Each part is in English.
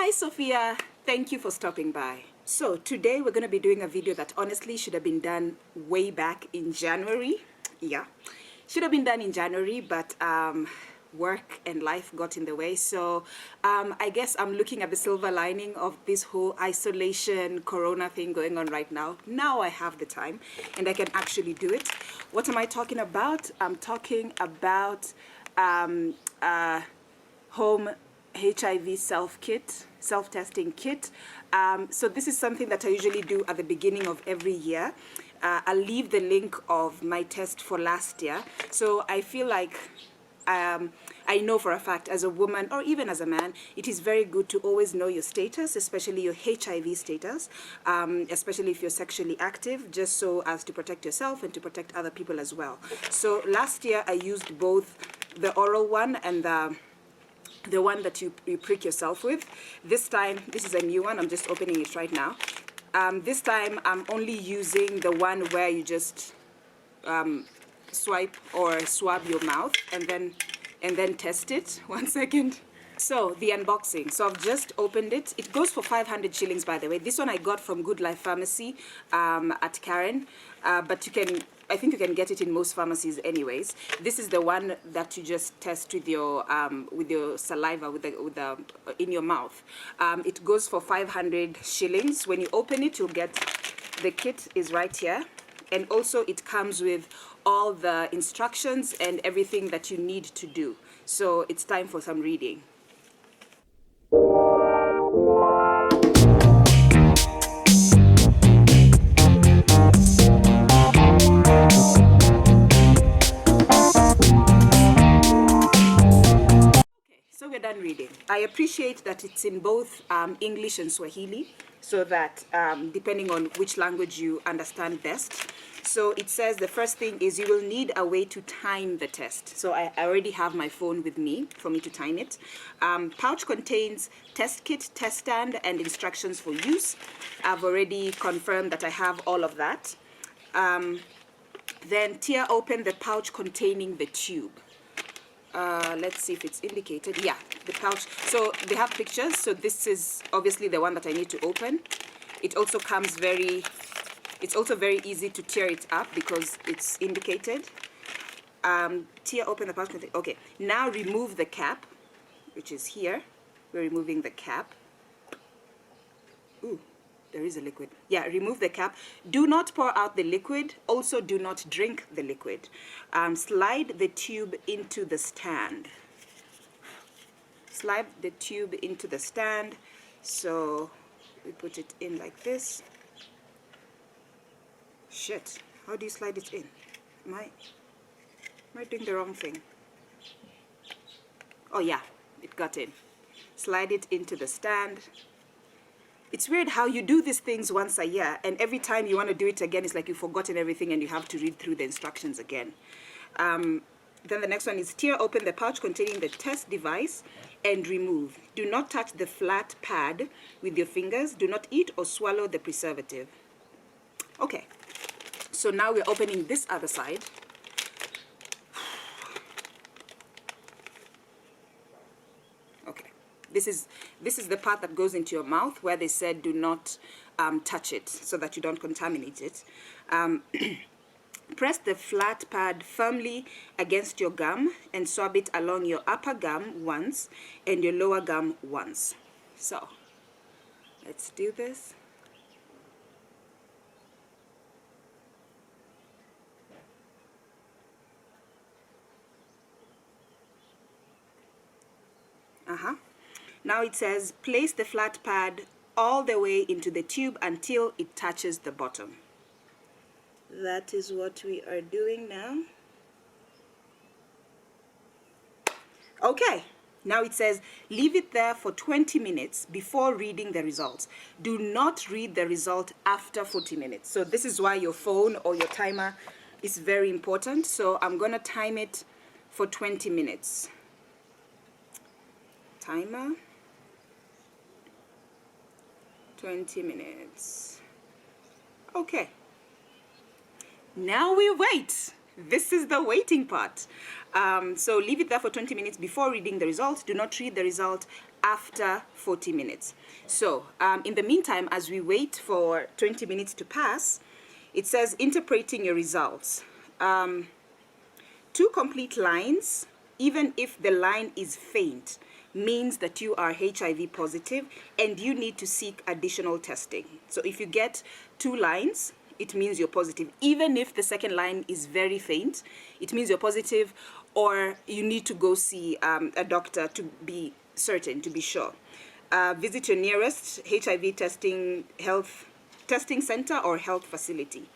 Hi Sophia, thank you for stopping by. So today we're going to be doing a video that honestly should have been done way back in January. Yeah, should have been done in January, but work and life got in the way. So I guess I'm looking at the silver lining of this whole isolation corona thing going on right now. Now I have the time and I can actually do it. What am I talking about? I'm talking about home HIV self-testing kit. So this is something that I usually do at the beginning of every year. I'll leave the link of my test for last year. So I feel like I know for a fact as a woman or even as a man, it is very good to always know your status, especially your HIV status, especially if you're sexually active, just so as to protect yourself and to protect other people as well. So last year I used both the oral one and the one that you prick yourself with. This time, this is a new one, I'm just opening it right now. This time I'm only using the one where you just swipe or swab your mouth and then test it. 1 second. So the unboxing. So I've just opened it. It goes for 500 shillings, by the way. This one I got from Good Life Pharmacy at Karen, but I think you can get it in most pharmacies anyways. This is the one that you just test with your saliva in your mouth. It goes for 500 shillings. When you open it, you'll get the kit is right here, and also it comes with all the instructions and everything that you need to do. So it's time for some reading. So we're done reading. I appreciate that it's in both English and Swahili, so that depending on which language you understand best. So it says the first thing is you will need a way to time the test. So I already have my phone with me for me to time it. Pouch contains test kit, test stand, and instructions for use. I've already confirmed that I have all of that. Then tear open the pouch containing the tube. Let's see if it's indicated. Yeah, the pouch. So they have pictures. So this is obviously the one that I need to open. It also comes it's also very easy to tear it up because it's indicated. Tear open the pouch. Okay, now remove the cap, which is here. We're removing the cap. Ooh, there is a liquid. Yeah, remove the cap. Do not pour out the liquid. Also, do not drink the liquid. Slide the tube into the stand. Slide the tube into the stand. So we put it in like this. Shit, how do you slide it in? Am I doing the wrong thing? Oh yeah, it got in. Slide it into the stand. It's weird how you do these things once a year, and every time you want to do it again, it's like you've forgotten everything and you have to read through the instructions again. Then the next one is tear open the pouch containing the test device and remove. Do not touch the flat pad with your fingers. Do not eat or swallow the preservative. Okay, so now we're opening this other side. Okay, this is the part that goes into your mouth where they said do not touch it so that you don't contaminate it. Press the flat pad firmly against your gum and swab it along your upper gum once and your lower gum once. So let's do this. Now it says place the flat pad all the way into the tube until it touches the bottom. That is what we are doing now. Okay, now it says leave it there for 20 minutes before reading the results. Do not read the result after 40 minutes. So this is why your phone or your timer is very important. So I'm going to time it for 20 minutes. Timer. 20 minutes. Okay. Now we wait. This is the waiting part. So leave it there for 20 minutes before reading the result. Do not read the result after 40 minutes. So in the meantime, as we wait for 20 minutes to pass, it says interpreting your results. 2 complete lines, even if the line is faint, means that you are HIV positive and you need to seek additional testing. So if you get 2 lines, it means you're positive. Even if the second line is very faint, it means you're positive, or you need to go see a doctor to be certain, to be sure. Visit your nearest HIV health testing center or health facility.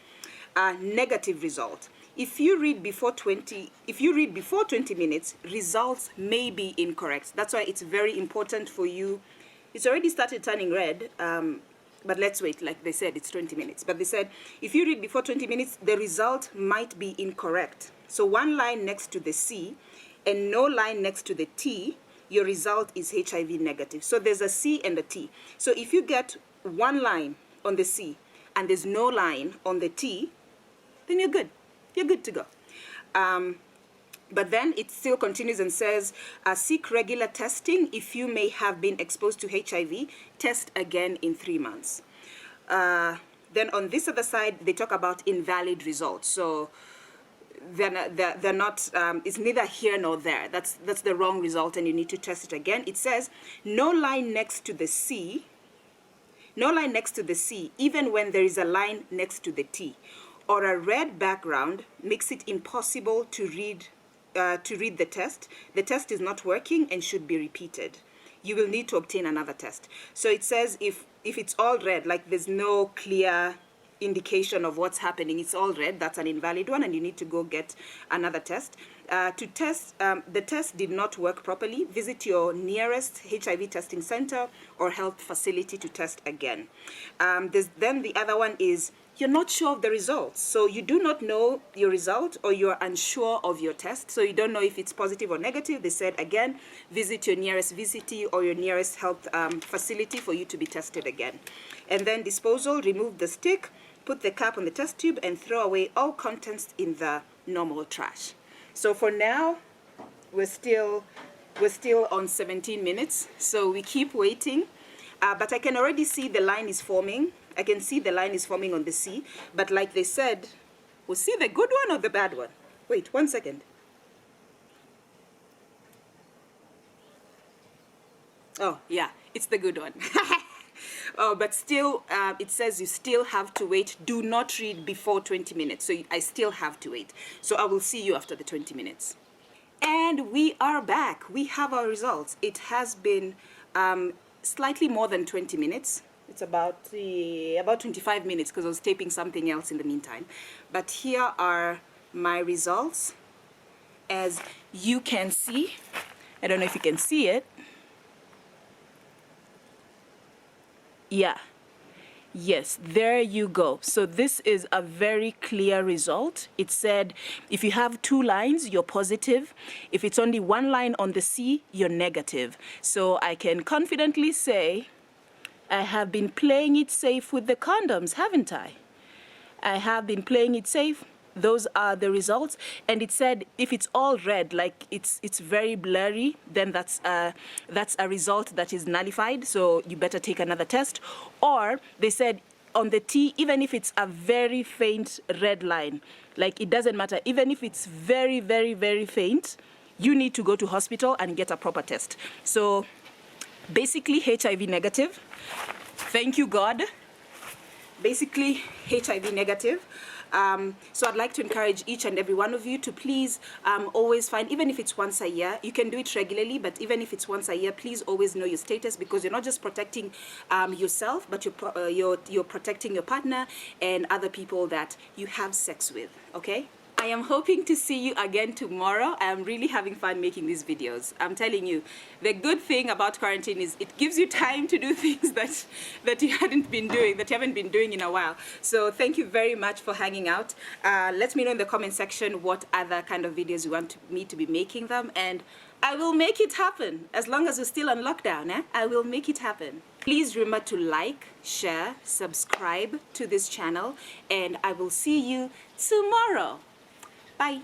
Negative result. If you read before 20 minutes, results may be incorrect. That's why it's very important for you. It's already started turning red, but let's wait. Like they said, it's 20 minutes. But they said if you read before 20 minutes, the result might be incorrect. So 1 line next to the C and no line next to the T, your result is HIV negative. So there's a C and a T. So if you get 1 line on the C and there's no line on the T, then you're good. You're good to go. But then it still continues and says, seek regular testing. If you may have been exposed to HIV, test again in 3 months. Then on this other side, they talk about invalid results. So they're not, it's neither here nor there. That's the wrong result and you need to test it again. It says, no line next to the C, even when there is a line next to the T, or a red background makes it impossible to read the test. The test is not working and should be repeated. You will need to obtain another test. So it says if it's all red, like there's no clear indication of what's happening, it's all red, that's an invalid one and you need to go get another test. To test, the test did not work properly, visit your nearest HIV testing center or health facility to test again. Then the other one is you're not sure of the results. So you do not know your result or you're unsure of your test. So you don't know if it's positive or negative. They said, again, visit your nearest VCT or your nearest health facility for you to be tested again. And then disposal, remove the stick, put the cap on the test tube and throw away all contents in the normal trash. So for now, we're still on 17 minutes. So we keep waiting, but I can already see the line is forming. I can see the line is forming on the C, but like they said, we'll see the good one or the bad one. Wait, 1 second. Oh, yeah, it's the good one. Oh, but still, it says you still have to wait. Do not read before 20 minutes. So I still have to wait. So I will see you after the 20 minutes. And we are back. We have our results. It has been slightly more than 20 minutes. It's about 25 minutes because I was taping something else in the meantime. But here are my results. As you can see, I don't know if you can see it. Yeah. Yes, there you go. So this is a very clear result. It said if you have 2 lines, you're positive. If it's only 1 line on the C, you're negative. So I can confidently say I have been playing it safe with the condoms, haven't I? I have been playing it safe. Those are the results. And it said if it's all red, like it's very blurry, then that's a result that is nullified. So you better take another test. Or they said on the T, even if it's a very faint red line, like it doesn't matter. Even if it's very, very, very faint, you need to go to hospital and get a proper test. So basically HIV negative. Thank you, God. Basically HIV negative. So I'd like to encourage each and every one of you to please always find, even if it's once a year, you can do it regularly, but even if it's once a year, please always know your status, because you're not just protecting yourself, but you're protecting your partner and other people that you have sex with, okay? I am hoping to see you again tomorrow. I am really having fun making these videos. I'm telling you, the good thing about quarantine is it gives you time to do things that you haven't been doing in a while. So thank you very much for hanging out. Let me know in the comment section what other kind of videos you want me to be making them, and I will make it happen. As long as we're still on lockdown, I will make it happen. Please remember to like, share, subscribe to this channel, and I will see you tomorrow. Bye.